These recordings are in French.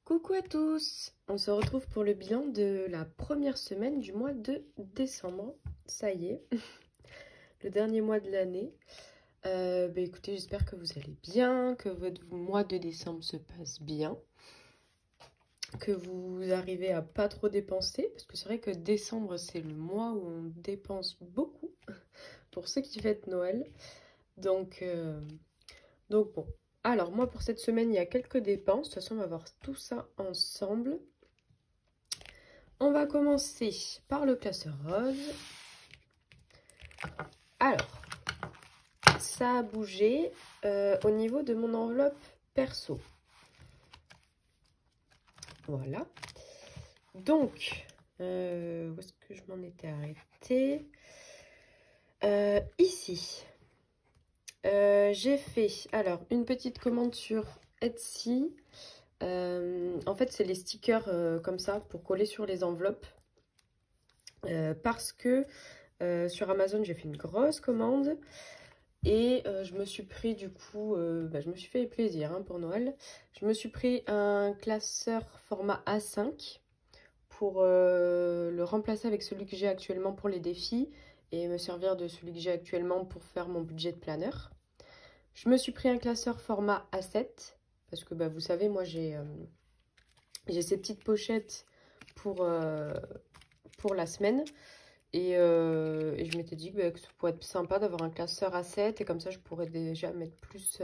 Coucou à tous! On se retrouve pour le bilan de la première semaine du mois de décembre. Ça y est, le dernier mois de l'année. Écoutez, j'espère que vous allez bien, que votre mois de décembre se passe bien, que vous arrivez à pas trop dépenser, parce que c'est vrai que décembre, c'est le mois où on dépense beaucoup pour ceux qui fêtent Noël. Donc bon. Alors, moi, pour cette semaine, il y a quelques dépenses. De toute façon, on va voir tout ça ensemble. On va commencer par le classeur rose. Alors, ça a bougé au niveau de mon enveloppe perso. Voilà. Donc, où est-ce que je m'en étais arrêtée? Ici. J'ai fait alors une petite commande sur Etsy. En fait, c'est les stickers comme ça pour coller sur les enveloppes. Parce que sur Amazon, j'ai fait une grosse commande. Et je me suis pris du coup, je me suis fait plaisir hein, pour Noël. Je me suis pris un classeur format A5 pour le remplacer avec celui que j'ai actuellement pour les défis et me servir de celui que j'ai actuellement pour faire mon budget de planeur. Je me suis pris un classeur format A7 parce que vous savez, moi j'ai ces petites pochettes pour la semaine. Et je m'étais dit que ça pourrait être sympa d'avoir un classeur A7 et comme ça je pourrais déjà mettre plus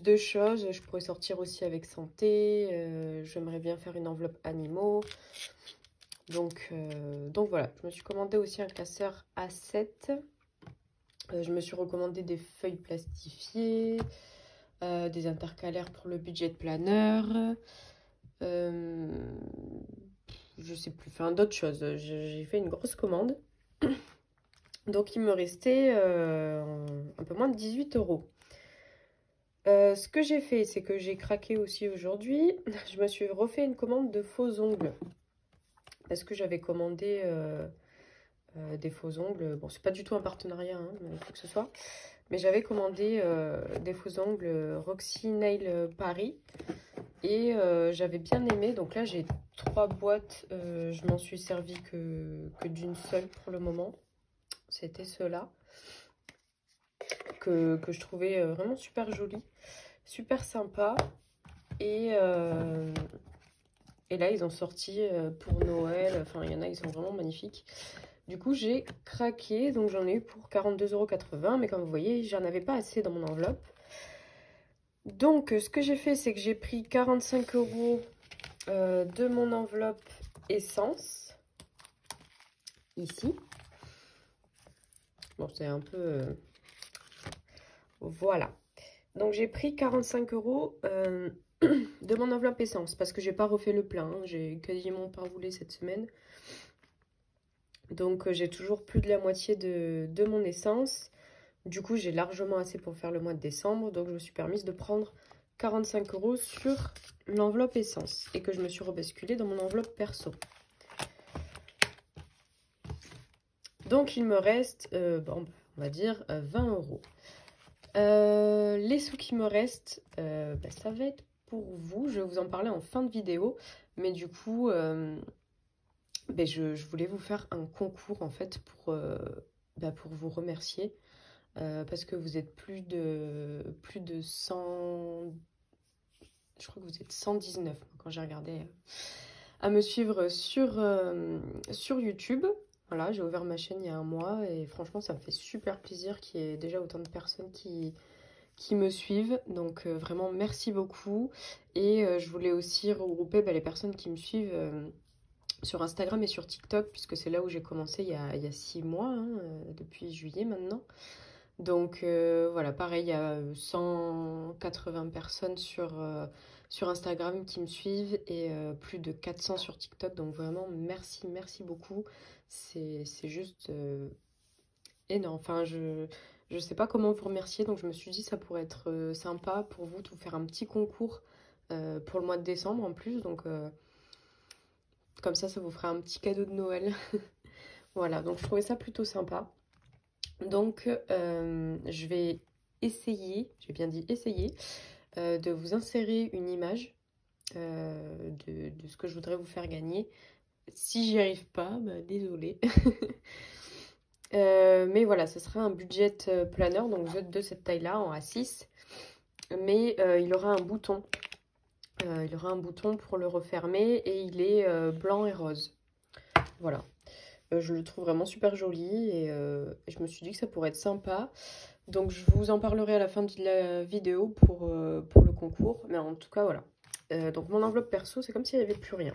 de choses. Je pourrais sortir aussi avec santé. J'aimerais bien faire une enveloppe animaux. Donc voilà, je me suis commandé aussi un classeur A7. Je me suis recommandé des feuilles plastifiées, des intercalaires pour le budget de planeur. Je sais plus, enfin d'autres choses. J'ai fait une grosse commande. Donc il me restait un peu moins de 18 €. Ce que j'ai fait, c'est que j'ai craqué aussi aujourd'hui. Je me suis refait une commande de faux ongles. Parce que j'avais commandé des faux ongles. Bon, c'est pas du tout un partenariat, hein, il faut que ce soit. Mais j'avais commandé des faux ongles Roxy Nail Paris. Et j'avais bien aimé. Donc là, j'ai 3 boîtes. Je m'en suis servi que d'une seule pour le moment. C'était ceux-là. Que je trouvais vraiment super joli. Super sympa. Et là, ils ont sorti pour Noël. Enfin, il y en a, ils sont vraiment magnifiques. Du coup, j'ai craqué. Donc, j'en ai eu pour 42,80 €. Mais comme vous voyez, j'en avais pas assez dans mon enveloppe. Donc, ce que j'ai fait, c'est que j'ai pris 45 € de mon enveloppe essence. Ici. Bon, c'est un peu... Voilà. Donc, j'ai pris 45 € de mon enveloppe essence parce que j'ai pas refait le plein. Hein. J'ai quasiment pas roulé cette semaine. Donc, j'ai toujours plus de la moitié de mon essence. Du coup, j'ai largement assez pour faire le mois de décembre. Donc, je me suis permise de prendre 45 € sur l'enveloppe essence et que je me suis rebasculée dans mon enveloppe perso. Donc, il me reste, on va dire, 20 €. Les sous qui me restent, ça va être pour vous. Je vais vous en parler en fin de vidéo. Mais du coup, je voulais vous faire un concours en fait pour vous remercier. Parce que vous êtes plus de 100... Je crois que vous êtes 119 quand j'ai regardé à me suivre sur YouTube. Voilà, j'ai ouvert ma chaîne il y a un mois et franchement, ça me fait super plaisir qu'il y ait déjà autant de personnes qui me suivent. Donc vraiment, merci beaucoup. Et je voulais aussi regrouper les personnes qui me suivent sur Instagram et sur TikTok, puisque c'est là où j'ai commencé il y a 6 mois, hein, depuis juillet maintenant. Donc voilà, pareil, il y a 180 personnes sur Instagram qui me suivent et plus de 400 sur TikTok. Donc vraiment, merci beaucoup. C'est juste énorme. Enfin, je sais pas comment vous remercier, donc je me suis dit ça pourrait être sympa pour vous de vous faire un petit concours pour le mois de décembre en plus. Donc comme ça vous fera un petit cadeau de Noël. Voilà, donc je trouvais ça plutôt sympa. Donc, je vais essayer, j'ai bien dit essayer, de vous insérer une image de ce que je voudrais vous faire gagner. Si j'y arrive pas, bah, désolée. Mais voilà, ce sera un budget planner, donc de cette taille-là, en A6. Mais il aura un bouton. Il aura un bouton pour le refermer et il est blanc et rose. Voilà. Je le trouve vraiment super joli et je me suis dit que ça pourrait être sympa. Donc je vous en parlerai à la fin de la vidéo pour le concours. Mais en tout cas, voilà. Donc mon enveloppe perso, c'est comme s'il n'y avait plus rien.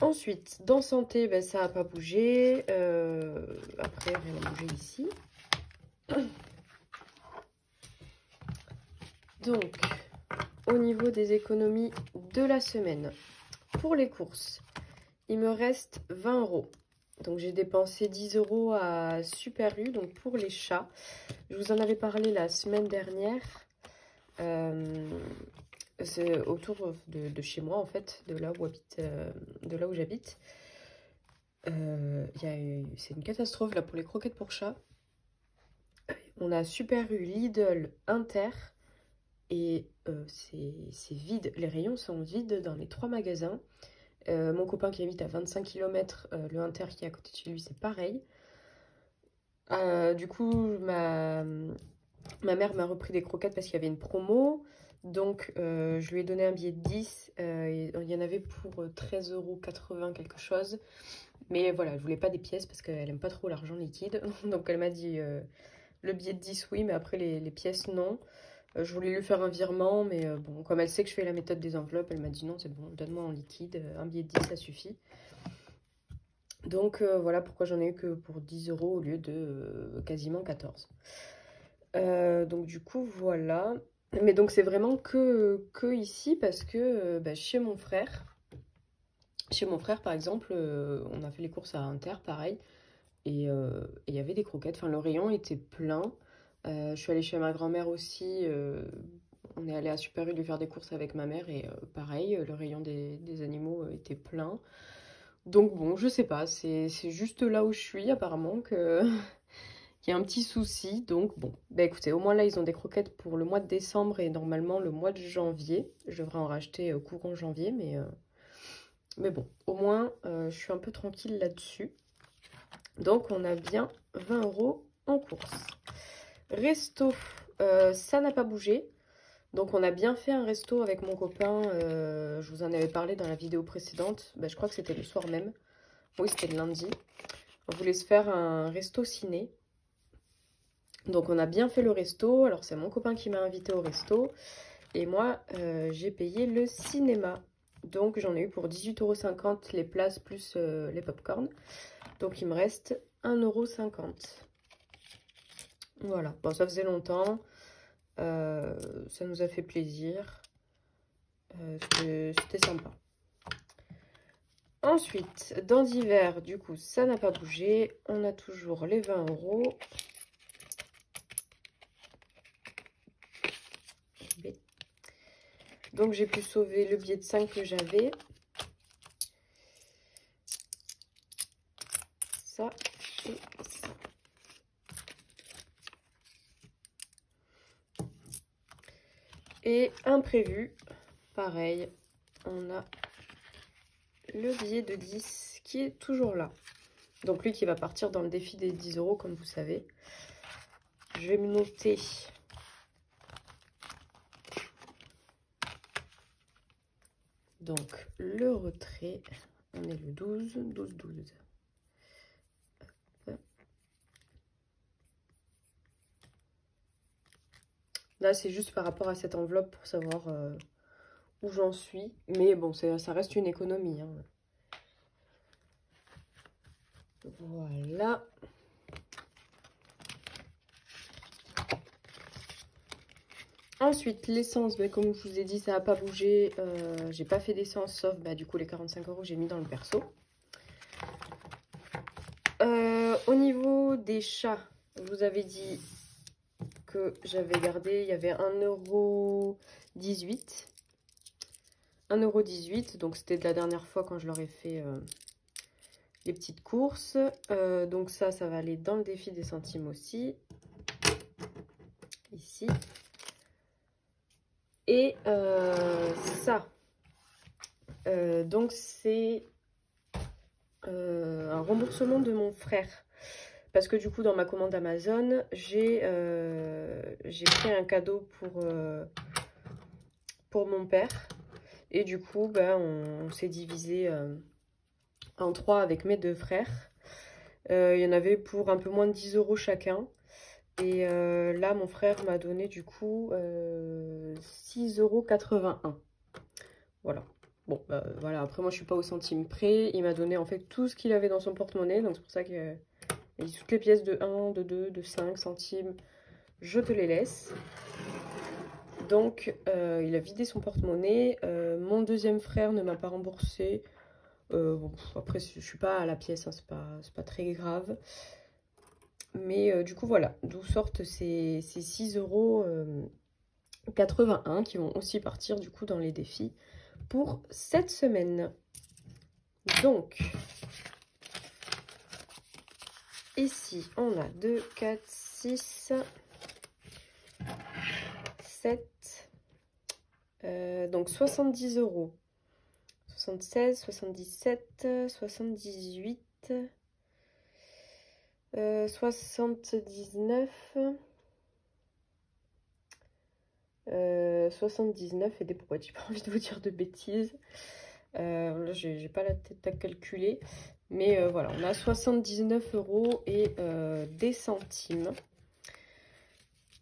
Ensuite, dans santé, ben, ça n'a pas bougé. Après, rien n'a bougé ici. Donc, au niveau des économies de la semaine, pour les courses, il me reste 20 €. Donc, j'ai dépensé 10 € à Super U, donc pour les chats. Je vous en avais parlé la semaine dernière. C'est autour de chez moi, en fait, de là où j'habite. C'est une catastrophe là pour les croquettes pour chats. On a Super U, Lidl, Inter. Et c'est vide, les rayons sont vides dans les 3 magasins. Mon copain qui habite à 25 km, le Inter qui est à côté de chez lui, c'est pareil. Du coup, ma mère m'a repris des croquettes parce qu'il y avait une promo. Donc, je lui ai donné un billet de 10. Il y en avait pour 13,80 € quelque chose. Mais voilà, je voulais pas des pièces parce qu'elle aime pas trop l'argent liquide. Donc, elle m'a dit le billet de 10, oui, mais après les pièces, non. Je voulais lui faire un virement, mais bon, comme elle sait que je fais la méthode des enveloppes, elle m'a dit non, c'est bon, donne-moi en liquide, un billet de 10, ça suffit. Donc voilà pourquoi j'en ai eu que pour 10 € au lieu de quasiment 14. Donc du coup, voilà. Mais donc c'est vraiment que ici parce que bah, chez mon frère, par exemple, on a fait les courses à Inter, pareil, et il y avait des croquettes, enfin le rayon était plein. Je suis allée chez ma grand-mère aussi. On est allé à Super U lui faire des courses avec ma mère et pareil, le rayon des animaux était plein. Donc bon, je sais pas, c'est juste là où je suis apparemment que qu'il y a un petit souci. Donc bon, bah écoutez, au moins là ils ont des croquettes pour le mois de décembre et normalement le mois de janvier. Je devrais en racheter courant janvier, mais bon, au moins je suis un peu tranquille là-dessus. Donc on a bien 20 € en course. Resto, ça n'a pas bougé. Donc on a bien fait un resto avec mon copain. Je vous en avais parlé dans la vidéo précédente. Bah, je crois que c'était le soir même. Oui, c'était le lundi. On voulait se faire un resto ciné. Donc on a bien fait le resto. Alors c'est mon copain qui m'a invité au resto. Et moi, j'ai payé le cinéma. Donc j'en ai eu pour 18,50 € les places plus les pop-corn. Donc il me reste 1,50 €. Voilà, bon ça faisait longtemps. Ça nous a fait plaisir. C'était sympa. Ensuite, dans divers, du coup, ça n'a pas bougé. On a toujours les 20 €. Donc, j'ai pu sauver le billet de 5 que j'avais. Ça et ça. Et imprévu, pareil, on a le billet de 10 qui est toujours là. Donc, lui qui va partir dans le défi des 10 € comme vous savez. Je vais me noter... Donc, le retrait, on est le 12, 12, 12. Là, c'est juste par rapport à cette enveloppe pour savoir où j'en suis. Mais bon, ça reste une économie. Hein. Voilà. Ensuite, l'essence, bah, comme je vous ai dit, ça n'a pas bougé. J'ai pas fait d'essence, sauf bah, du coup les 45 € que j'ai mis dans le perso. Au niveau des chats, je vous avais dit que j'avais gardé, il y avait 1,18 €. 1,18 €, donc c'était de la dernière fois quand je leur ai fait les petites courses. Donc ça va aller dans le défi des centimes aussi. Ici. Et ça, Donc c'est un remboursement de mon frère. Parce que du coup, dans ma commande Amazon, j'ai pris un cadeau pour mon père. Et du coup, ben, on s'est divisé en 3 avec mes 2 frères. Il y en avait pour un peu moins de 10 € chacun. Et là, mon frère m'a donné du coup 6,81 €. Voilà. Bon, bah, voilà. Après, moi, je suis pas au centime près. Il m'a donné en fait tout ce qu'il avait dans son porte-monnaie. Donc, c'est pour ça que toutes les pièces de 1, de 2, de 5 centimes, je te les laisse. Donc, il a vidé son porte-monnaie. Mon deuxième frère ne m'a pas remboursé. Bon, après, je suis pas à la pièce, hein, c'est pas très grave. Mais du coup, voilà, d'où sortent ces 6,81 € qui vont aussi partir du coup dans les défis pour cette semaine. Donc, ici, on a 2, 4, 6, 7, donc 70 €. 76, 77, 78, 79, 79 et des pourquoi j'ai pas envie de vous dire de bêtises. Là, j'ai pas la tête à calculer. Mais voilà, on a 79 € et des centimes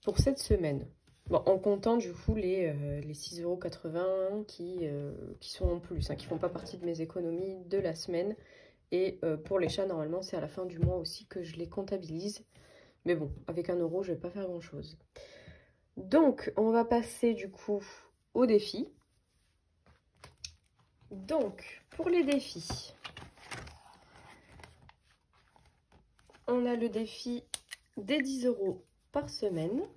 pour cette semaine. Bon, en comptant du coup les 6,80 € qui sont en plus, hein, qui font pas partie de mes économies de la semaine. Et pour les chats, normalement, c'est à la fin du mois aussi que je les comptabilise. Mais bon, avec 1 €, je vais pas faire grand-chose. Donc, on va passer du coup au défi. Donc, pour les défis, on a le défi des 10 € par semaine.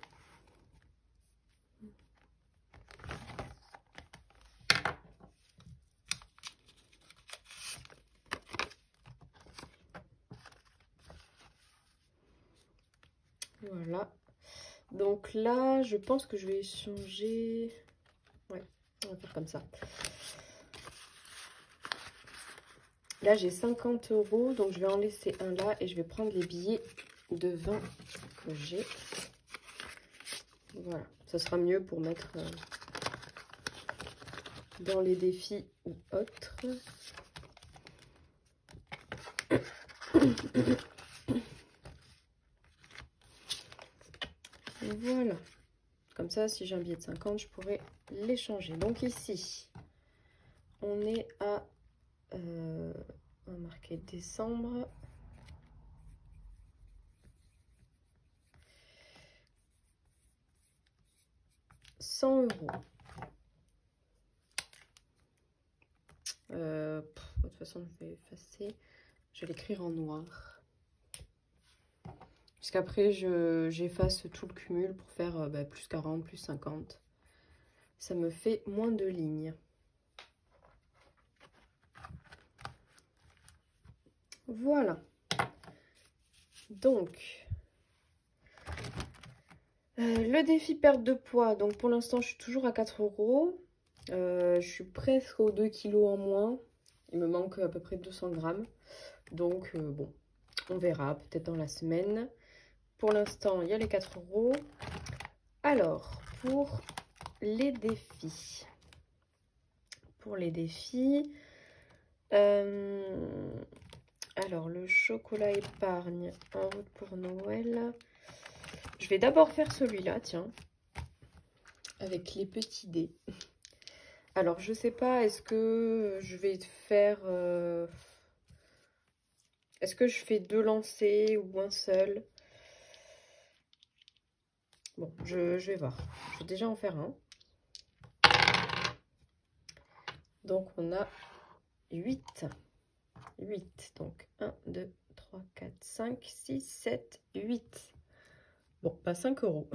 Voilà. Donc là, je pense que je vais changer. Ouais, on va faire comme ça. Là, j'ai 50 €, donc je vais en laisser un là et je vais prendre les billets de 20 que j'ai. Voilà, ça sera mieux pour mettre dans les défis ou autres. Voilà, comme ça, si j'ai un billet de 50, je pourrais l'échanger. Donc ici, on est à, on va marquer décembre. €100. De toute façon, je vais effacer. Je vais l'écrire en noir. Parce qu'après, j'efface tout le cumul pour faire plus 40, plus 50. Ça me fait moins de lignes. Voilà. Donc, le défi perte de poids. Donc, pour l'instant, je suis toujours à 4 €. Je suis presque aux 2 kg en moins. Il me manque à peu près 200 grammes. Donc, bon, on verra peut-être dans la semaine. Pour l'instant, il y a les 4 €. Alors, pour les défis. Alors, le chocolat épargne en route pour Noël. Je vais d'abord faire celui-là, tiens. Avec les petits dés. Alors, je sais pas, est-ce que je vais faire... Est-ce que je fais 2 lancers ou un seul? Bon, je vais voir. Je vais déjà en faire un. Donc, on a 8. 8. Donc, 1, 2, 3, 4, 5, 6, 7, 8. Bon, pas 5 €.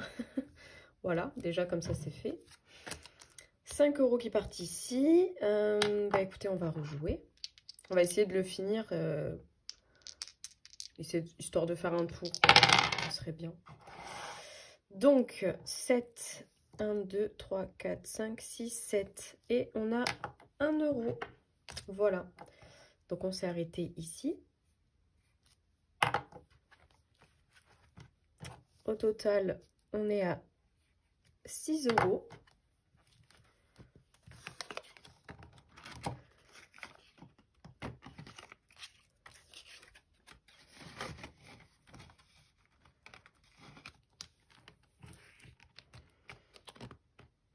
Voilà, déjà comme ça, c'est fait. 5 € qui partent ici. Écoutez, on va rejouer. On va essayer de le finir. Histoire de faire un tour. Ça serait bien. Donc, 7, 1, 2, 3, 4, 5, 6, 7. Et on a 1 €. Voilà. Donc on s'est arrêté ici. Au total, on est à 6 €.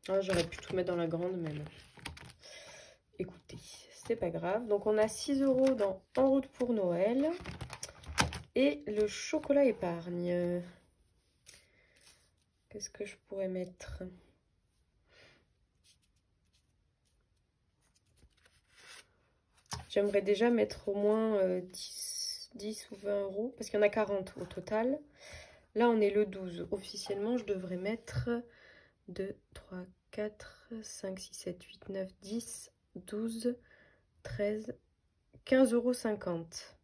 Ah, j'aurais pu tout mettre dans la grande, mais bon. Écoutez, c'est pas grave. Donc on a 6 € dans En route pour Noël. Et le chocolat épargne. Qu'est-ce que je pourrais mettre? J'aimerais déjà mettre au moins 10 ou 20 €, parce qu'il y en a 40 au total. Là, on est le 12. Officiellement, je devrais mettre 2, 3, 4, 5, 6, 7, 8, 9, 10, 12, 13, 15,50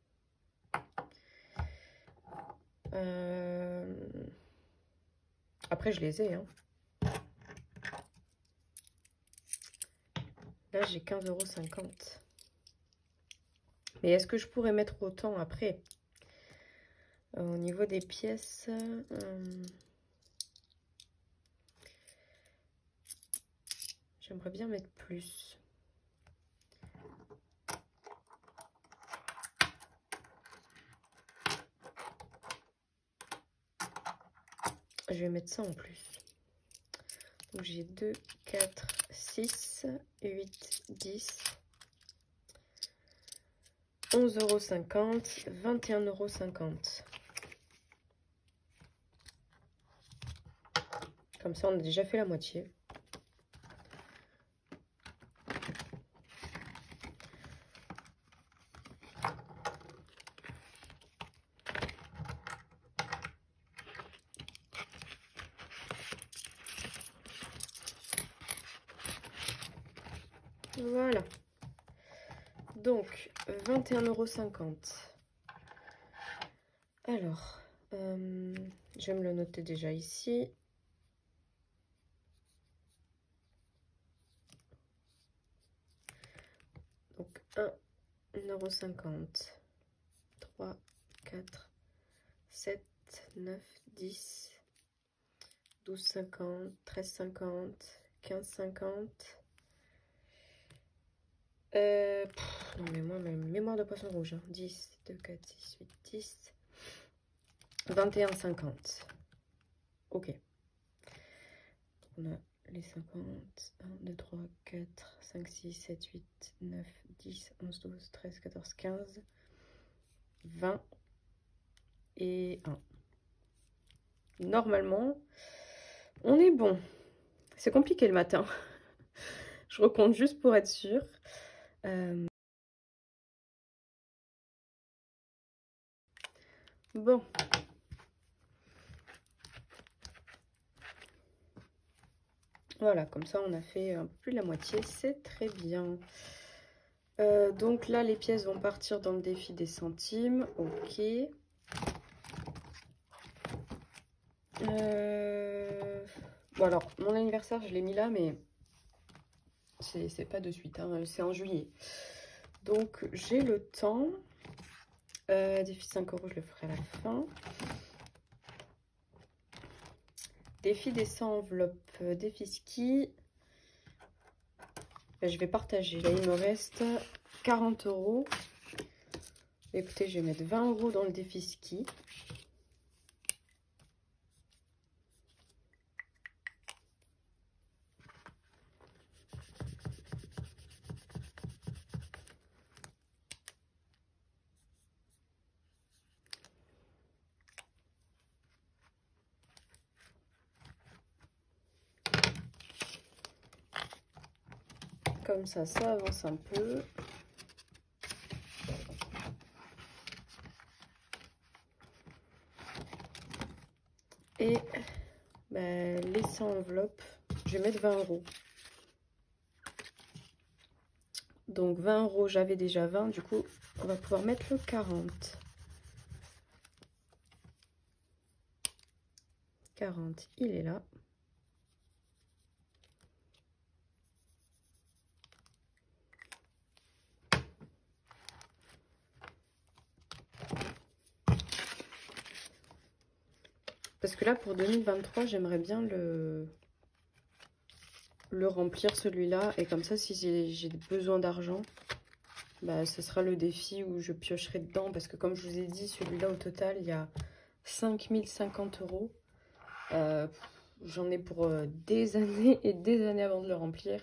€. Après, je les ai, hein. Là, j'ai 15,50 €. Mais est-ce que je pourrais mettre autant après? Au niveau des pièces, j'aimerais bien mettre plus. Je vais mettre ça en plus. Donc j'ai 2, 4, 6, 8, 10, 11,50 €, 21,50 €. Comme ça, on a déjà fait la moitié. Voilà. Donc, 21,50 €. Alors, je vais me le noter déjà ici. Donc, 1,50 €. 3, 4, 7, 9, 10, 12,50, 13,50, 15,50. Non mais moi, ma mémoire de poisson rouge, hein. 10, 2, 4, 6, 8, 10, 21,50. Ok. On a les 50, 1, 2, 3, 4, 5, 6, 7, 8, 9, 10, 11, 12, 13, 14, 15, 20 et 1. Normalement, on est bon. C'est compliqué le matin. Je recompte juste pour être sûre. Bon. Voilà, comme ça on a fait un peu plus de la moitié, c'est très bien. Donc là, les pièces vont partir dans le défi des centimes. Ok. Bon alors, mon anniversaire, je l'ai mis là, mais c'est pas de suite, hein, c'est en juillet. Donc j'ai le temps. Défi 5 €, je le ferai à la fin. Défi des 100 enveloppes, défi ski. Je vais partager. Là, il me reste 40 €. Écoutez, je vais mettre 20 € dans le défi ski. Comme ça avance un peu. Et ben, les 100 enveloppes, je vais mettre 20 €. Donc 20 €, j'avais déjà 20, du coup, on va pouvoir mettre le 40. 40, il est là. Parce que là, pour 2023, j'aimerais bien le remplir celui-là. Et comme ça, si j'ai besoin d'argent, bah, ce sera le défi où je piocherai dedans. Parce que comme je vous ai dit, celui-là, au total, il y a 5050 euros. J'en ai pour des années et des années avant de le remplir.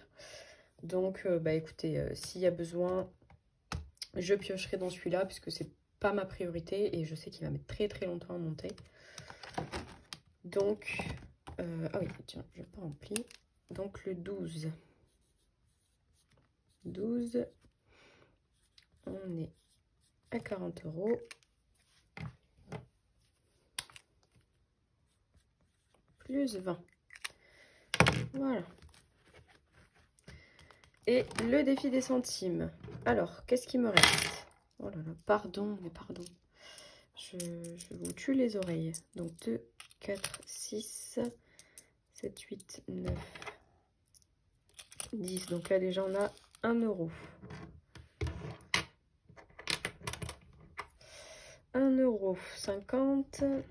Donc, bah écoutez, s'il y a besoin, je piocherai dans celui-là puisque c'est pas ma priorité et je sais qu'il va mettre très très longtemps à monter. Donc, ah oui, tiens, je n'ai pas rempli. Donc le 12. 12, on est à 40 euros. Plus 20. Voilà. Et le défi des centimes. Alors, qu'est-ce qui me reste? Oh là là, pardon, mais pardon. Je vous tue les oreilles. Donc 2, 4, 6, 7, 8, 9, 10. Donc là déjà on a 1 euro. 1,50 €.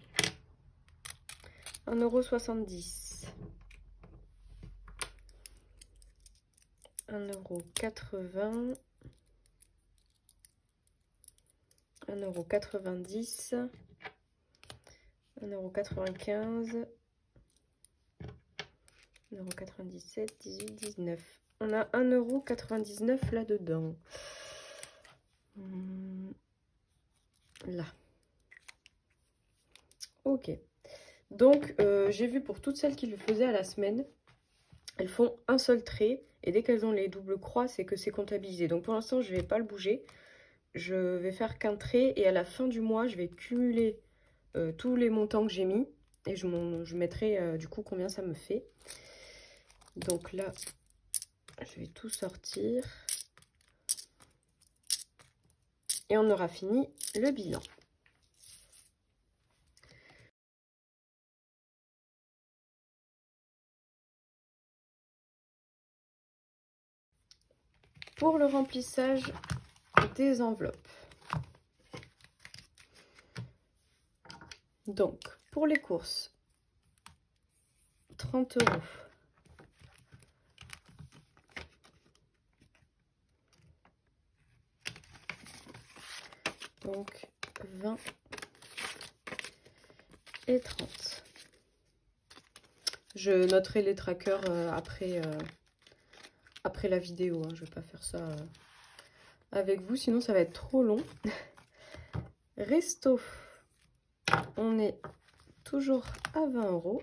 1,70 €. 1,80 €. 1,90 €. 1,95 €. 1,97 €, 18, 19. On a 1,99 € là-dedans. Là. Ok. Donc, j'ai vu pour toutes celles qui le faisaient à la semaine, elles font un seul trait. Et dès qu'elles ont les doubles croix, c'est que c'est comptabilisé. Donc, pour l'instant, je ne vais pas le bouger. Je vais faire qu'un trait. Et à la fin du mois, je vais cumuler tous les montants que j'ai mis. Et je mettrai du coup combien ça me fait. Donc là, je vais tout sortir. Et on aura fini le bilan. Pour le remplissage des enveloppes. Donc, pour les courses, 30 €. Donc, 20 et 30. Je noterai les trackers après la vidéo. Hein. Je ne vais pas faire ça avec vous, sinon ça va être trop long. Resto, on est toujours à 20 €.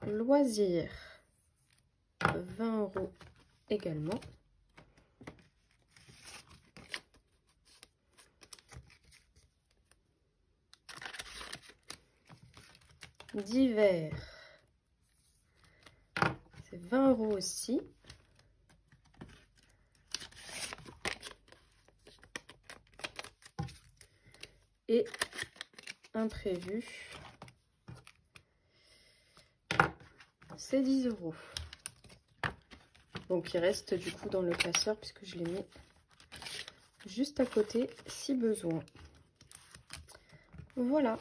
Loisirs, 20 € également. Divers, c'est 20 € aussi. Et imprévu, c'est 10 €. Donc il reste du coup dans le classeur puisque je l'ai mis juste à côté si besoin. Voilà,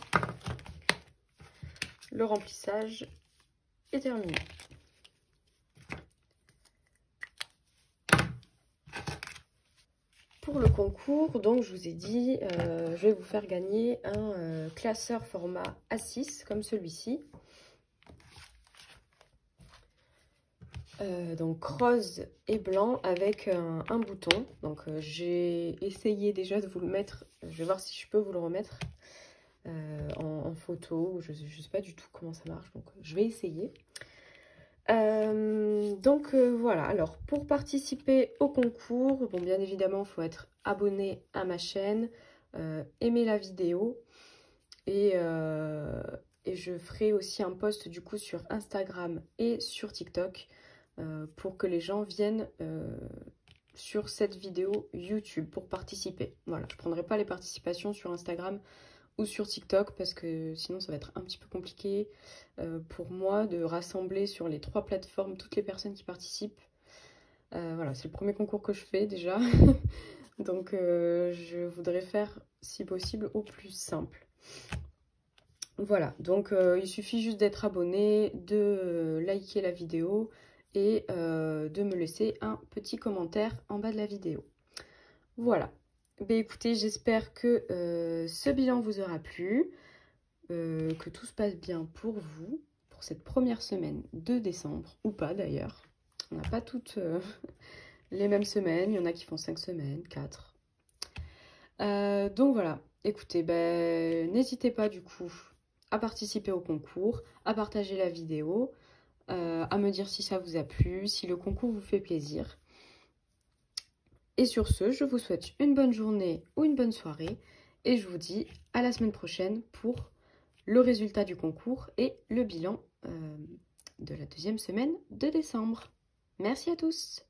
le remplissage est terminé. Pour le concours, donc je vous ai dit, je vais vous faire gagner un classeur format A6 comme celui-ci. Donc rose et blanc avec un bouton. Donc j'ai essayé déjà de vous le mettre. Je vais voir si je peux vous le remettre en photo. Je ne sais pas du tout comment ça marche, donc je vais essayer. Voilà, alors pour participer au concours, bon bien évidemment il faut être abonné à ma chaîne, aimer la vidéo et je ferai aussi un post du coup sur Instagram et sur TikTok pour que les gens viennent sur cette vidéo YouTube pour participer. Voilà, je ne prendrai pas les participations sur Instagram ou sur TikTok parce que sinon ça va être un petit peu compliqué pour moi de rassembler sur les 3 plateformes toutes les personnes qui participent. Voilà, c'est le premier concours que je fais déjà. Donc je voudrais faire si possible au plus simple. Voilà, donc il suffit juste d'être abonné, de liker la vidéo et de me laisser un petit commentaire en bas de la vidéo. Voilà. Ben écoutez, j'espère que ce bilan vous aura plu, que tout se passe bien pour vous, pour cette première semaine de décembre, ou pas d'ailleurs. On n'a pas toutes les mêmes semaines, il y en a qui font 5 semaines, 4. Donc voilà, écoutez, ben, n'hésitez pas du coup à participer au concours, à partager la vidéo, à me dire si ça vous a plu, si le concours vous fait plaisir. Et sur ce, je vous souhaite une bonne journée ou une bonne soirée et je vous dis à la semaine prochaine pour le résultat du concours et le bilan de la 2e semaine de décembre. Merci à tous!